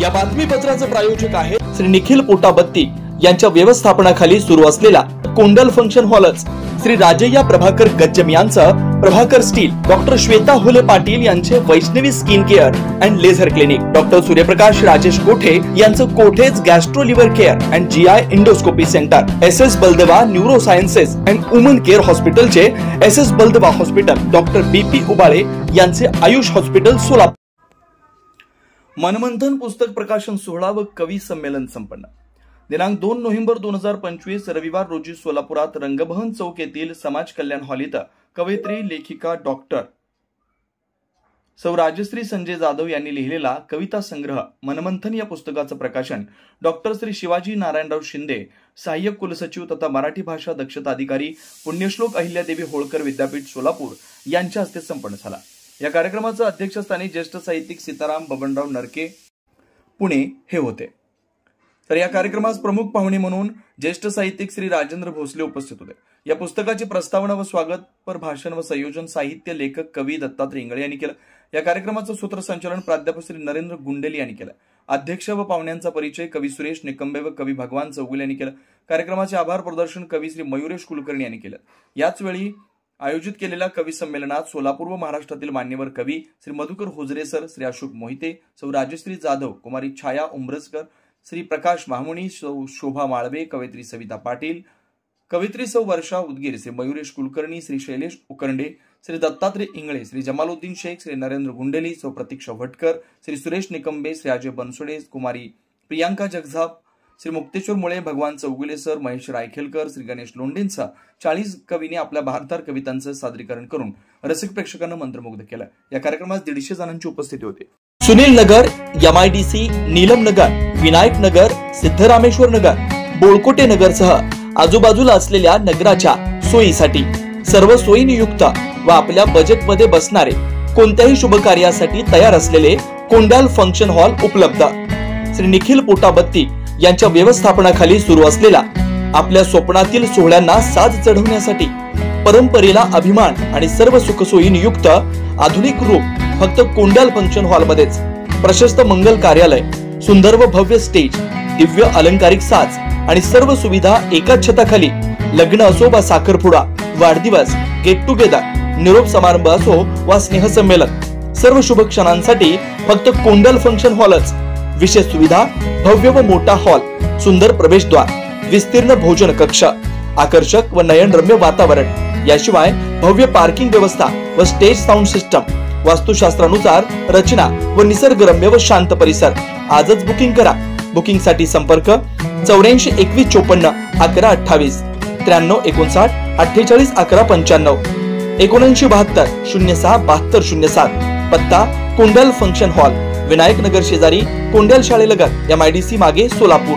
या बातमीपत्राचे प्रायोजक आहे श्री निखिल पोटाबत्ती यांच्या व्यवस्थापनाखाली सुरू असलेला कोंडल फंक्शन हॉलच, श्री राजय्या प्रभाकर गज्जम यांचं प्रभाकर स्टील, डॉक्टर श्वेता हुले पाटील यांचे Vaishnavi skin care and laser clinic, doctor Suryaprakash Rajesh Kothe यांचं Kothe's gastro liver care and GI endoscopy centre, SS Baldeva neuro sciences and woman care हॉस्पिटलचे SS Baldeva hospital, doctor BP Ubale यांचे आयुष हॉस्पिटल सोलापूर। मनमंथन पुस्तक प्रकाशन सोहळा व कवी संमेलन संपन्न। दिनांक 2 नोव्हेंबर 2025 रविवार रोजी सोलापुरात रंगभवन चौक येथील समाज कल्याण हॉल इथं कवयित्री, लेखिका डॉक्टर सौ राजश्री संजय जाधव यांनी लिहिलेला कविता संग्रह मनमंथन या पुस्तकाचं प्रकाशन डॉक्टर श्री शिवाजी नारायणराव शिंदे, सहाय्यक कुलसचिव तथा मराठी भाषा दक्षता अधिकारी, पुण्यश्लोक अहिल्यादेवी होळकर विद्यापीठ सोलापूर यांच्या हस्ते संपन्न झाला। या कार्यक्रमाचं अध्यक्षस्थानी ज्येष्ठ साहित्यिक सीताराम बबनराव नरके पुणे हे होते। तर या कार्यक्रमास प्रमुख पाहुणे म्हणून ज्येष्ठ साहित्यिक श्री राजेंद्र भोसले उपस्थित होते। या पुस्तकाची प्रस्तावना व स्वागतपर भाषण व संयोजन साहित्य लेखक कवी दत्तात्रय इंगळे यांनी केलं। या कार्यक्रमाचं सूत्रसंचालन प्राध्यापक श्री नरेंद्र गुंडेली यांनी केलं। अध्यक्ष व पाहुण्यांचा परिचय कवी सुरेश निकंबे व कवी भगवान चौगुले यांनी केलं। कार्यक्रमाचे आभार प्रदर्शन कवी श्री मयुरेश कुलकर्णी यांनी केलं। याच वेळी आयोजित केलेल्या कवी संमेलनात सोलापूर व महाराष्ट्रातील मान्यवर कवी श्री मधुकर हुजरे सर, श्री अशोक मोहिते, सौ राजश्री जाधव, कुमारी छाया उंबरसकर, श्री प्रकाश महामुनी, शोभा माळवे, कवयित्री सविता पाटील, कवयित्री सौ वर्षा उदगीर, श्री मयुरेश कुलकर्णी, श्री शैलेश उकरंडे, श्री दत्तात्रय इंगळे, श्री जमालुद्दीन शेख, श्री नरेंद्र गुंडेली, सौ प्रतीक्षा भटकर, श्री सुरेश निकंबे, श्री अजय बनसोडे, कुमारी प्रियांका जगझाप, श्री मुक्तेश्वर मुळे, भगवान चौगुले सर, महेश रायखेलकर, श्री गणेश लोंढेंसह 40 कवींनी आपल्या भारतार कवितांचं सादरीकरण करून रसिक प्रेक्षकांना मंत्रमुग्ध केलं। या कार्यक्रमात 150 जणांची उपस्थिती होती। सुनील नगर, MIDC, नीलम नगर, विनायक नगर, सिद्धरामेश्वर नगर, बोळकोटे नगरसह आजूबाजूला असलेल्या नगराच्या सोयीसाठी सर्व सोयीनियुक्त व आपल्या बजेटमध्ये बसणारे कोणत्याही शुभ कार्यासाठी तयार असलेले कोंडाल फंक्शन हॉल उपलब्ध। श्री निखिल पोटाबत्ती यांच्या व्यवस्थापनाखाली सुरू असलेला आपल्या स्वप्नातील सोहळ्यांना साज चढवण्यासाठी परंपरेला अभिमान आणि सर्व सुखसोयीने युक्त आधुनिक रूप फक्त कोंडाल फंक्शन हॉल मध्येच। प्रशस्त मंगल कार्यालय, सुंदर व भव्य स्टेज, दिव्य अलंकारिक साज आणि सर्व सुविधा एकाच छताखाली। लग्न असो वा साखरपुडा, वाढदिवस, गेट टुगेदर, निरोप समारंभ असो वा स्नेहसंमेलन, सर्व शुभ क्षणांसाठी फक्त कोंडाल फंक्शन हॉलच। विशेष सुविधा, भव्य व मोठा हॉल, सुंदर प्रवेशद्वार, विस्तीर्ण भोजन कक्ष, आकर्षक व नयनरम्य वातावरण, याशिवाय भव्य पार्किंग व्यवस्था व स्टेज साऊंड सिस्टम, वास्तुशास्त्रानुसार रचना व निसर्गरम्य व शांत परिसर। आजच बुकिंग करा। बुकिंग साठी संपर्क 84 21 54 11 28 93 59 48 11 95 79 72 06 72 07। पत्ता कोंडाल फंक्शन हॉल, विनायक नगर शेजारी, कोंडाल शाळेलगत, MIDC मागे, सोलापूर।